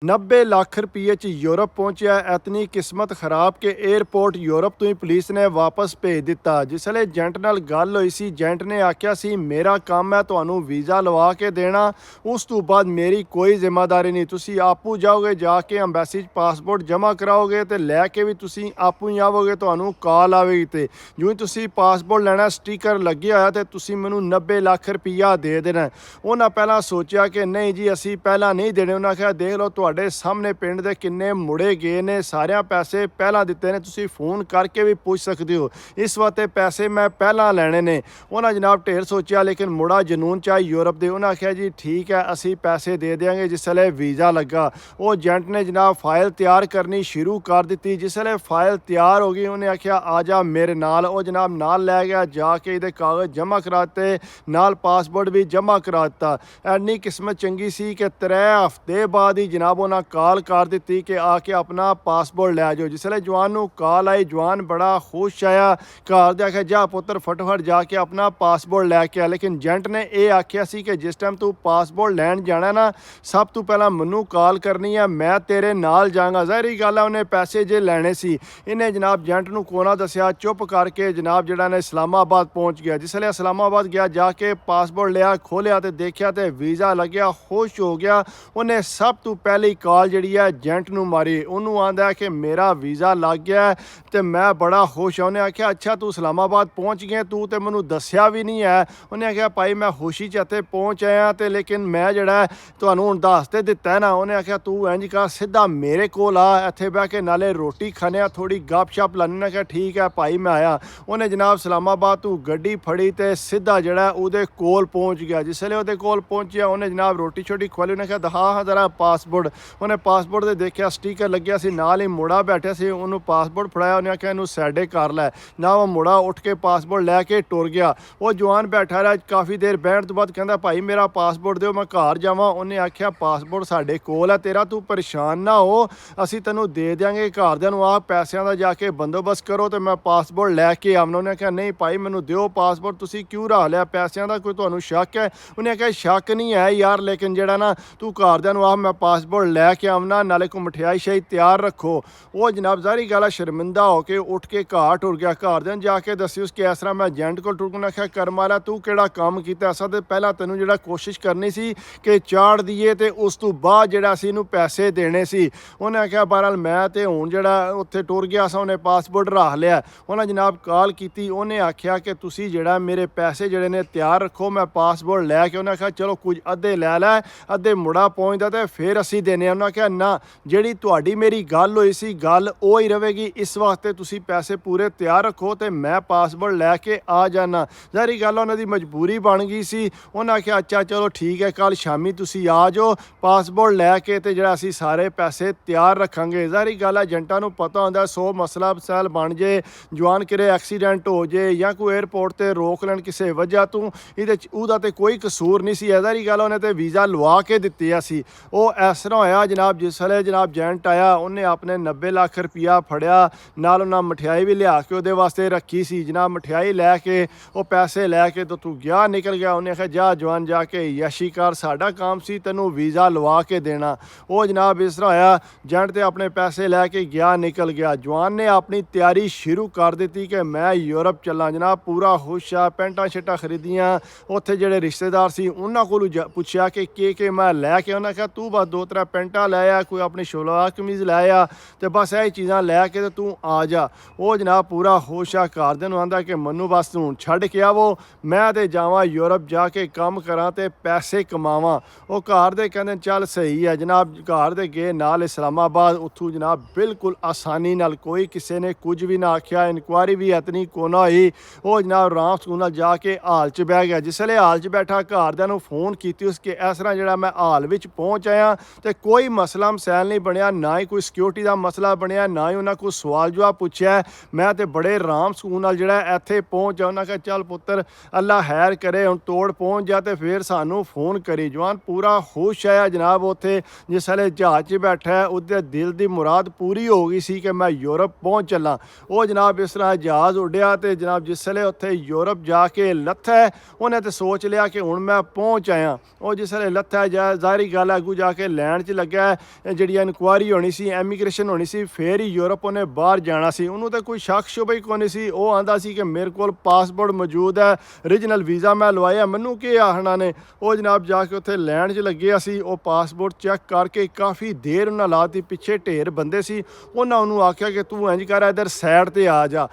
90 ਲੱਖ ਰੁਪਏ 'ਚ ਯੂਰਪ ਪਹੁੰਚਿਆ। ਇਤਨੀ ਕਿਸਮਤ ਖਰਾਬ ਕਿ 에ਅਰਪੋਰਟ ਯੂਰਪ ਤੋਂ ਹੀ ਪੁਲਿਸ ਨੇ ਵਾਪਸ ਭੇਜ ਦਿੱਤਾ। ਜਿਸ ਵੇਲੇ ਏਜੰਟ ਨਾਲ ਗੱਲ ਹੋਈ ਸੀ, ਏਜੰਟ ਨੇ ਆਖਿਆ ਸੀ ਮੇਰਾ ਕੰਮ ਹੈ ਤੁਹਾਨੂੰ ਵੀਜ਼ਾ ਲਵਾ ਕੇ ਦੇਣਾ, ਉਸ ਤੋਂ ਬਾਅਦ ਮੇਰੀ ਕੋਈ ਜ਼ਿੰਮੇਵਾਰੀ ਨਹੀਂ। ਤੁਸੀਂ ਆਪੂ ਜਾਓਗੇ, ਜਾ ਕੇ ਅੰਬੈਸੀ 'ਚ ਪਾਸਪੋਰਟ ਜਮ੍ਹਾਂ ਕਰਾਓਗੇ ਤੇ ਲੈ ਕੇ ਵੀ ਤੁਸੀਂ ਆਪੂ ਹੀ ਆਵੋਗੇ, ਤੁਹਾਨੂੰ ਕਾਲ ਆਵੇਗੀ ਤੇ ਜਿਉਂ ਹੀ ਤੁਸੀਂ ਪਾਸਪੋਰਟ ਲੈਣਾ ਸਟicker ਲੱਗਿਆ ਹੋਇਆ ਤੇ ਤੁਸੀਂ ਮੈਨੂੰ 90 ਲੱਖ ਰੁਪਈਆ ਦੇ ਦੇਣਾ। ਉਹਨਾਂ ਪਹਿਲਾਂ ਸੋਚਿਆ ਕਿ ਨਹੀਂ ਜੀ ਅਸੀਂ ਪਹਿਲਾਂ ਨਹੀਂ ਦੇਣੇ। ਉਹਨਾਂ ਕਿਹਾ ਦੇਖ ਲਓ ਤੁਹਾਡੇ ਸਾਹਮਣੇ ਪਿੰਡ ਦੇ ਕਿੰਨੇ ਮੁੜੇ ਗਏ ਨੇ, ਸਾਰਿਆਂ ਪੈਸੇ ਪਹਿਲਾਂ ਦਿੱਤੇ ਨੇ, ਤੁਸੀਂ ਫੋਨ ਕਰਕੇ ਵੀ ਪੁੱਛ ਸਕਦੇ ਹੋ, ਇਸ ਵਾਸਤੇ ਪੈਸੇ ਮੈਂ ਪਹਿਲਾਂ ਲੈਣੇ ਨੇ। ਉਹਨਾਂ ਜਨਾਬ ਢੇਰ ਸੋਚਿਆ ਲੇਕਿਨ ਮੁੜਾ ਜਨੂਨ ਚਾਹੀ ਯੂਰਪ ਦੇ। ਉਹਨਾਂ ਆਖਿਆ ਜੀ ਠੀਕ ਹੈ ਅਸੀਂ ਪੈਸੇ ਦੇ ਦਿਆਂਗੇ। ਜਿਸ ਵੇਲੇ ਵੀਜ਼ਾ ਲੱਗਾ ਉਹ ਏਜੰਟ ਨੇ ਜਨਾਬ ਫਾਈਲ ਤਿਆਰ ਕਰਨੀ ਸ਼ੁਰੂ ਕਰ ਦਿੱਤੀ। ਜਿਸ ਵੇਲੇ ਫਾਈਲ ਤਿਆਰ ਹੋ ਗਈ ਉਹਨੇ ਆਖਿਆ ਆ ਜਾ ਮੇਰੇ ਨਾਲ। ਉਹ ਜਨਾਬ ਨਾਲ ਲੈ ਗਿਆ, ਜਾ ਕੇ ਇਹਦੇ ਕਾਗਜ਼ ਜਮ੍ਹਾਂ ਕਰਾ ਦਿੱਤੇ, ਨਾਲ ਪਾਸਪੋਰਟ ਵੀ ਜਮ੍ਹਾਂ ਕਰਾ ਦਿੱਤਾ। ਐਨੀ ਕਿਸਮਤ ਚੰਗੀ ਸੀ ਕਿ 3 ਹਫ਼ਤੇ ਬਾਅਦ ਹੀ ਜਨਾਬ ਉਹਨਾਂ ਕਾਲ ਕਰ ਦਿੱਤੀ ਕਿ ਆ ਕੇ ਆਪਣਾ ਪਾਸਪੋਰਟ ਲੈ ਜਾਓ। ਜਿਸ ਵੇਲੇ ਜਵਾਨ ਨੂੰ ਕਾਲ ਆਈ, ਜਵਾਨ ਬੜਾ ਖੁਸ਼ ਆਇਆ, ਘਰ ਦੇ ਆਖਿਆ ਜਾ ਪੁੱਤਰ ਫਟਾਫਟ ਜਾ ਕੇ ਆਪਣਾ ਪਾਸਪੋਰਟ ਲੈ ਕੇ ਆ। ਲੇਕਿਨ ਏਜੰਟ ਨੇ ਇਹ ਆਖਿਆ ਸੀ ਕਿ ਜਿਸ ਟਾਈਮ ਤੂੰ ਪਾਸਪੋਰਟ ਲੈਣ ਜਾਣਾ ਨਾ, ਸਭ ਤੋਂ ਪਹਿਲਾਂ ਮੈਨੂੰ ਕਾਲ ਕਰਨੀ ਹੈ, ਮੈਂ ਤੇਰੇ ਨਾਲ ਜਾਵਾਂਗਾ। ਜ਼ਾਹਿਰੀ ਗੱਲ ਹੈ ਉਹਨੇ ਪੈਸੇ ਜੇ ਲੈਣੇ ਸੀ। ਇਹਨੇ ਜਨਾਬ ਏਜੰਟ ਨੂੰ ਕੋਨਾ ਦੱਸਿਆ, ਚੁੱਪ ਕਰਕੇ ਜਨਾਬ ਜਿਹੜਾ ਨੇ ਇਸਲਾਮਾਬਾਦ ਪਹੁੰਚ ਗਿਆ। ਜਿਸ ਵੇਲੇ ਇਸਲਾਮਾਬਾਦ ਗਿਆ, ਜਾ ਕੇ ਪਾਸਪੋਰਟ ਲਿਆ, ਖੋਲ੍ਹਿਆ ਤੇ ਦੇਖਿਆ ਤੇ ਵੀਜ਼ਾ ਲੱਗਿਆ, ਖੁਸ਼ ਹੋ ਗਿਆ। ਉਹਨੇ ਸਭ ਤੋਂ ਪਹਿਲੀ ਕਾਲ ਜਿਹੜੀ ਹੈ ਏਜੰਟ ਨੂੰ ਮਾਰੀ। ਉਹਨੂੰ ਆਂਦਾ ਕਿ ਮੇਰਾ ਵੀਜ਼ਾ ਲੱਗ ਗਿਆ ਤੇ ਮੈਂ ਬੜਾ ਖੁਸ਼ ਹਾਂ। ਉਹਨੇ ਆਖਿਆ ਅੱਛਾ ਤੂੰ ਇਸਲਾਮਾਬਾਦ ਪਹੁੰਚ ਗਿਆ, ਤੂੰ ਤੇ ਮੈਨੂੰ ਦੱਸਿਆ ਵੀ ਨਹੀਂ ਹੈ। ਉਹਨੇ ਆਖਿਆ ਭਾਈ ਮੈਂ ਖੁਸ਼ੀ 'ਚ ਇੱਥੇ ਪਹੁੰਚ ਆਇਆ ਤੇ ਲੇਕਿਨ ਮੈਂ ਜਿਹੜਾ ਤੁਹਾਨੂੰ ਹੁਣ ਦੱਸ ਤੇ ਦਿੱਤਾ ਨਾ। ਉਹਨੇ ਆਖਿਆ ਤੂੰ ਇੰਝ ਕਰ ਸਿੱਧਾ ਮੇਰੇ ਕੋਲ ਆ, ਇੱਥੇ ਬਹਿ ਕੇ ਨਾਲੇ ਰੋਟੀ ਖਾਣੇ ਆ, ਥੋੜੀ ਗੱਪ ਸ਼ਪ ਲਾਣੀ। ਉਹਨੇ ਆਖਿਆ ਠੀਕ ਹੈ ਭਾਈ ਮੈਂ ਆਇਆ। ਉਹਨੇ ਜਨਾਬ ਇਸਲਾਮਾਬਾਦ ਤੋਂ ਗੱਡੀ ਫੜੀ ਤੇ ਸਿੱਧਾ ਜਿਹੜਾ ਉਹਦੇ ਕੋਲ ਪਹੁੰਚ ਗਿਆ। ਜਿਸ ਵੇਲੇ ਉਹਦੇ ਕੋਲ ਪਹੁੰਚਿਆ ਉਹਨੇ ਜਨਾਬ ਰੋਟੀ ਛੋਟੀ ਖਵਾਲੀ। ਉਹਨੇ ਕਿਹਾ ਦਿਖਾ ਹਾਂ ਜ਼ਰਾ ਪਾਸਪੋਰਟ। ਉਹਨੇ ਪਾਸਪੋਰਟ ਦੇ ਦੇਖਿਆ ਸਟicker ਲੱਗਿਆ ਸੀ, ਨਾਲ ਹੀ ਮੁੰਡਾ ਬੈਠਿਆ ਸੀ, ਉਹਨੂੰ ਪਾਸਪੋਰਟ ਫੜਾਇਆ। ਉਹਨੇ ਆਖਿਆ ਇਹਨੂੰ ਸਾਡੇ ਕਰ ਲੈ ਨਾ। ਉਹ ਮੁੰਡਾ ਉੱਠ ਕੇ ਪਾਸਪੋਰਟ ਲੈ ਕੇ ਟੁਰ ਗਿਆ। ਉਹ ਜਵਾਨ ਬੈਠਾ ਰਿਹਾ, ਕਾਫੀ ਦੇਰ ਬਹਿਣ ਤੋਂ ਬਾਅਦ ਕਹਿੰਦਾ ਭਾਈ ਮੇਰਾ ਪਾਸਪੋਰਟ ਦਿਓ ਮੈਂ ਘਰ ਜਾਵਾਂ। ਉਹਨੇ ਆਖਿਆ ਪਾਸਪੋਰਟ ਸਾਡੇ ਕੋਲ ਹੈ ਤੇਰਾ, ਤੂੰ ਪਰੇਸ਼ਾਨ ਨਾ ਹੋ, ਅਸੀਂ ਤੈਨੂੰ ਦੇ ਦਿਆਂਗੇ। ਘਰਦਿਆਂ ਨੂੰ ਆਹ ਪੈਸਿਆਂ ਦਾ ਜਾ ਕੇ ਬੰਦੋਬਸਤ ਕਰੋ ਤੇ ਮੈਂ ਪਾਸਪੋਰਟ ਲੈ ਕੇ ਆਵਣਾ। ਉਹਨੇ ਆਖਿਆ ਨਹੀਂ ਭਾਈ ਮੈਨੂੰ ਦਿਓ ਪਾਸਪੋਰਟ, ਤੁਸੀਂ ਕਿਉਂ ਰੱਖ ਲਿਆ ਪੈਸਿਆਂ ਦਾ, ਕੋਈ ਤੁਹਾਨੂੰ ਸ਼ੱਕ ਹੈ? ਉਹਨੇ ਆਖਿਆ ਸ਼ੱਕ ਨਹੀਂ ਹੈ ਯਾਰ, ਲੇਕਿਨ ਜਿਹੜਾ ਨਾ ਤੂੰ ਘਰਦਿਆਂ ਨੂੰ ਆਹ ਮੈਂ ਪਾਸਪੋਰਟ ਲੈ ਕੇ ਆਵਣਾ, ਨਾਲੇ ਕੋ ਮਠਿਆਈ ਸ਼ਾਈ ਤਿਆਰ ਰੱਖੋ। ਉਹ ਜਨਾਬ ਜ਼ਾਹਰੀ ਗੱਲ ਹੈ ਸ਼ਰਮਿੰਦਾ ਹੋ ਕੇ ਉੱਠ ਕੇ ਘਰ ਟੁਰ ਗਿਆ। ਘਰਦਿਆਂ ਨੂੰ ਜਾ ਕੇ ਦੱਸੀ ਉਸ ਕਿ ਇਸ ਤਰ੍ਹਾਂ ਮੈਂ ਏਜੰਟ ਕੋਲ ਟੁਰ ਕੇ। ਆਖਿਆ ਕਰ ਮਾਰਾ ਤੂੰ ਕਿਹੜਾ ਕੰਮ ਕੀਤਾ? ਅਸਾਂ ਤੇ ਪਹਿਲਾਂ ਤੈਨੂੰ ਜਿਹੜਾ ਕੋਸ਼ਿਸ਼ ਕਰਨੀ ਸੀ ਕਿ ਚਾੜ ਦਈਏ ਤੇ ਉਸ ਤੋਂ ਬਾਅਦ ਜਿਹੜਾ ਅਸੀਂ ਇਹਨੂੰ ਪੈਸੇ ਦੇਣੇ ਸੀ। ਉਹਨੇ ਆਖਿਆ ਬਹਰਹਾਲ ਮੈਂ ਤੇ ਹੁਣ ਜਿਹੜਾ ਉੱਥੇ ਟੁਰ ਗਿਆ ਸਾਂ, ਉਹਨੇ ਪਾਸਪੋਰਟ ਰੱਖ ਲਿਆ। ਉਹਨਾਂ ਜਨਾਬ ਕਾਲ ਕੀਤੀ, ਉਹਨੇ ਆਖਿਆ ਕਿ ਤੁਸੀਂ ਜਿਹੜਾ ਮੇਰੇ ਪੈਸੇ ਜਿਹੜੇ ਨੇ ਤਿਆਰ ਰੱਖੋ, ਮੈਂ ਪਾਸਪੋਰਟ ਲੈ ਕੇ। ਉਹਨੇ ਆਖਿਆ ਚਲੋ ਕੁਝ ਅੱਧੇ ਲੈ ਲੈ, ਅੱਧੇ ਮੁੜਾ ਪਹੁੰਚਦਾ ਤੇ ਫਿਰ ਅਸੀਂ ਦੇਣੇ ਆ। ਉਹਨਾਂ ਆਖਿਆ ਨਾ, ਜਿਹੜੀ ਤੁਹਾਡੀ ਮੇਰੀ ਗੱਲ ਹੋਈ ਸੀ ਗੱਲ ਉਹ ਹੀ ਰਹੇਗੀ, ਇਸ ਵਾਸਤੇ ਤੁਸੀਂ ਪੈਸੇ ਪੂਰੇ ਤਿਆਰ ਰੱਖੋ ਤੇ ਮੈਂ ਪਾਸਪੋਰਟ ਲੈ ਕੇ ਆ ਜਾਣਾ। ਜ਼ਾਹਰੀ ਗੱਲ ਉਹਨਾਂ ਦੀ ਮਜਬੂਰੀ ਬਣ ਗਈ ਸੀ। ਉਹਨਾਂ ਆਖਿਆ ਅੱਛਾ ਚਲੋ ਠੀਕ ਹੈ, ਕੱਲ ਸ਼ਾਮੀ ਤੁਸੀਂ ਆ ਜਾਓ ਪਾਸਪੋਰਟ ਲੈ ਕੇ ਤੇ ਜਿਹੜਾ ਅਸੀਂ ਸਾਰੇ ਪੈਸੇ ਤਿਆਰ ਰੱਖਾਂਗੇ। ਜ਼ਾਹਰੀ ਗੱਲ ਹੈ ਏਜੰਟਾਂ ਨੂੰ ਪਤਾ ਹੁੰਦਾ 100 ਮਸਲਾ ਮਸਾਇਲ ਬਣ ਜੇ, ਜਵਾਨ ਕਿਰੇ ਐਕਸੀਡੈਂਟ ਹੋ ਜੇ ਜਾਂ ਕੋਈ 에ਅਰਪੋਰਟ ਤੇ ਰੋਕ ਲੈਣ ਕਿਸੇ ਵਜ੍ਹਾ ਤੋਂ, ਇਹਦੇ 'ਚ ਉਹਦਾ ਤੇ ਕੋਈ ਕਸੂਰ ਨਹੀਂ ਸੀ। ਜ਼ਾਹਰੀ ਗੱਲ ਉਹਨੇ ਤੇ ਵੀਜ਼ਾ ਲਵਾ ਕੇ ਦਿੱਤੇ ਸੀ। ਉਹ ਇਸ ਤਰ੍ਹਾਂ ਹੋਇਆ ਜਨਾਬ ਜਿਸ ਵੇਲੇ ਜਨਾਬ ਏਜੰਟ ਆਇਆ, ਉਹਨੇ ਆਪਣੇ 90 ਲੱਖ ਰੁਪਈਆ ਫੜਿਆ, ਨਾਲ ਉਹਨਾਂ ਮਠਿਆਈ ਵੀ ਲਿਆ ਕੇ ਉਹਦੇ ਵਾਸਤੇ ਰੱਖੀ ਸੀ। ਜਨਾਬ ਮਠਿਆਈ ਲੈ ਕੇ ਉਹ ਪੈਸੇ ਲੈ ਕੇ ਤੂੰ ਗਿਆ ਨਿਕਲ ਗਿਆ। ਉਹਨੇ ਆਖਿਆ ਜਾ ਜਵਾਨ ਜਾ ਕੇ ਯਸ਼ੀ ਕਰ, ਸਾਡਾ ਕੰਮ ਸੀ ਤੈਨੂੰ ਵੀਜ਼ਾ ਲਵਾ ਕੇ ਦੇਣਾ। ਉਹ ਜਨਾਬ ਇਸ ਤਰ੍ਹਾਂ ਹੋਇਆ ਏਜੰਟ ਤੇ ਆਪਣੇ ਪੈਸੇ ਲੈ ਕੇ ਗਿਆ ਨਿਕਲ ਗਿਆ। ਜਵਾਨ ਨੇ ਆਪਣੀ ਤਿਆਰੀ ਸ਼ੁਰੂ ਕਰ ਦਿੱਤੀ ਕਿ ਮੈਂ ਯੂਰਪ ਚੱਲਾਂ। ਜਨਾਬ ਪੂਰਾ ਖੁਸ਼ ਆ, ਪੈਂਟਾਂ ਸ਼ਰਟਾਂ ਖਰੀਦੀਆਂ, ਉੱਥੇ ਜਿਹੜੇ ਰਿਸ਼ਤੇਦਾਰ ਸੀ ਉਹਨਾਂ ਕੋਲੋਂ ਪੁੱਛਿਆ ਕਿ ਕੀ ਮੈਂ ਲੈ ਕੇ। ਉਹਨਾਂ ਕਿਹਾ ਤੂੰ ਬਸ 2-3 ਪੈਂਟਾਂ ਲੈ ਆ, ਕੋਈ ਆਪਣੀ ਸ਼ਲਵਾਰ ਕਮੀਜ਼ ਲੈ ਆ ਤੇ ਬਸ ਇਹ ਚੀਜ਼ਾਂ ਲੈ ਕੇ ਤੇ ਤੂੰ ਆ ਜਾ। ਉਹ ਜਨਾਬ ਪੂਰਾ ਖੁਸ਼ ਆ, ਘਰਦਿਆਂ ਨੂੰ ਆਂਦਾ ਕਿ ਮੈਨੂੰ ਬਸ ਤੂੰ ਛੱਡ ਕੇ ਆਵੋ, ਮੈਂ ਤੇ ਜਾਵਾਂ ਯੂਰਪ ਜਾ ਕੇ ਕੰਮ ਕਰਾਂ ਤੇ ਪੈਸੇ ਕਮਾਵਾਂ। ਉਹ ਘਰ ਦੇ ਕਹਿੰਦੇ ਚੱਲ ਸਹੀ ਹੈ ਜਨਾਬ। ਘਰ ਦੇ ਗਏ ਨਾਲ ਇਸਲਾਮਾਬਾਦ। ਉੱਥੋਂ ਜਨਾਬ ਬਿਲਕੁਲ ਆਸਾਨੀ ਨਾਲ, ਕੋਈ ਕਿਸੇ ਨੇ ਕੁਝ ਵੀ ਨਾ ਆਖਿਆ, ਇਨਕੁਆਰੀ ਵੀ ਇਤਨੀ ਕੋਨਾ ਹੋਈ। ਉਹ ਜਨਾਬ ਆਰਾਮ ਸਕੂਨ ਨਾਲ ਜਾ ਕੇ ਹਾਲ 'ਚ ਬਹਿ ਗਿਆ। ਜਿਸ ਵੇਲੇ ਹਾਲ 'ਚ ਬੈਠਾ ਘਰਦਿਆਂ ਨੂੰ ਫੋਨ ਕੀਤੀ ਉਸ ਕਿ ਇਸ ਤਰ੍ਹਾਂ ਜਿਹੜਾ ਮੈਂ ਹਾਲ ਵਿੱਚ ਪਹੁੰਚ ਆਇਆ ਤੇ ਕੋਈ ਮਸਲਾ ਮਸੈਲ ਨਹੀਂ ਬਣਿਆ, ਨਾ ਹੀ ਕੋਈ ਸਿਕਿਉਰਿਟੀ ਦਾ ਮਸਲਾ ਬਣਿਆ, ਨਾ ਹੀ ਉਹਨਾਂ ਕੋਈ ਸਵਾਲ ਜਵਾਬ ਪੁੱਛਿਆ। ਮੈਂ ਤੇ ਬੜੇ ਆਰਾਮ ਸਕੂਨ ਨਾਲ ਜਿਹੜਾ ਇੱਥੇ ਪਹੁੰਚ ਉਹਨਾਂ ਕਿਹਾ ਚੱਲ ਪੁੱਤਰ ਅੱਲਾ ਖੈਰ ਕਰੇ, ਹੁਣ ਤੋੜ ਪਹੁੰਚ ਜਾ ਤੇ ਫਿਰ ਸਾਨੂੰ ਫੋਨ ਕਰੀ। ਜਵਾਨ ਪੂਰਾ ਖੁਸ਼ ਆਇਆ ਜਨਾਬ। ਉੱਥੇ ਜਿਸ ਵੇਲੇ ਜਹਾਜ਼ 'ਚ ਬੈਠਾ ਉਹਦੇ ਦਿਲ ਦੀ ਮੁਰਾਦ ਪੂਰੀ ਹੋ ਗਈ ਸੀ ਕਿ ਮੈਂ ਯੂਰਪ ਪਹੁੰਚ ਚੱਲਾਂ। ਉਹ ਜਨਾਬ ਇਸ ਤਰ੍ਹਾਂ ਜਹਾਜ਼ ਉੱਡਿਆ ਤੇ ਜਨਾਬ ਜਿਸ ਵੇਲੇ ਉੱਥੇ ਯੂਰਪ ਜਾ ਕੇ ਲੱਥਾ, ਉਹਨੇ ਤੇ ਸੋਚ ਲਿਆ ਕਿ ਹੁਣ ਮੈਂ ਪਹੁੰਚ ਆਇਆ। ਉਹ ਜਿਸ ਵੇਲੇ ਲੱਥਾ ਜ਼ਾਹਰੀ ਗੱਲ ਅੱਗੂ ਜਾ ਕੇ ਲੈਣ 'ਚ 'ਚ ਲੱਗਾ ਹੈ, ਜਿਹੜੀ ਇਨਕੁਆਇਰੀ ਹੋਣੀ ਸੀ, ਐਮੀਗ੍ਰੇਸ਼ਨ ਹੋਣੀ ਸੀ, ਫਿਰ ਹੀ ਯੂਰਪ ਉਹਨੇ ਬਾਹਰ ਜਾਣਾ ਸੀ। ਉਹਨੂੰ ਤਾਂ ਕੋਈ ਸ਼ੱਕ ਸ਼ੁਬਾ ਹੀ ਕੋਈ ਨਹੀਂ ਸੀ। ਉਹ ਆਂਦਾ ਸੀ ਕਿ ਮੇਰੇ ਕੋਲ ਪਾਸਪੋਰਟ ਮੌਜੂਦ ਹੈ, ਰੀਜਨਲ ਵੀਜ਼ਾ ਮੈਂ ਲਵਾਇਆ, ਮੈਨੂੰ ਕੀ ਆਖਣਾ ਨੇ। ਉਹ ਜਨਾਬ ਜਾ ਕੇ ਉੱਥੇ ਲੈਣ 'ਚ ਲੱਗੇ ਅਸੀਂ। ਉਹ ਪਾਸਪੋਰਟ ਚੈੱਕ ਕਰਕੇ ਕਾਫੀ ਦੇਰ ਉਹਨਾਂ ਲਾਤੀ। ਪਿੱਛੇ ਢੇਰ ਬੰਦੇ ਸੀ, ਉਹਨਾਂ ਉਹਨੂੰ ਆਖਿਆ ਕਿ ਤੂੰ ਇੰਜ ਕਰ, ਇੱਧਰ ਸਾਈਡ ਤੇ ਆ ਜਾ।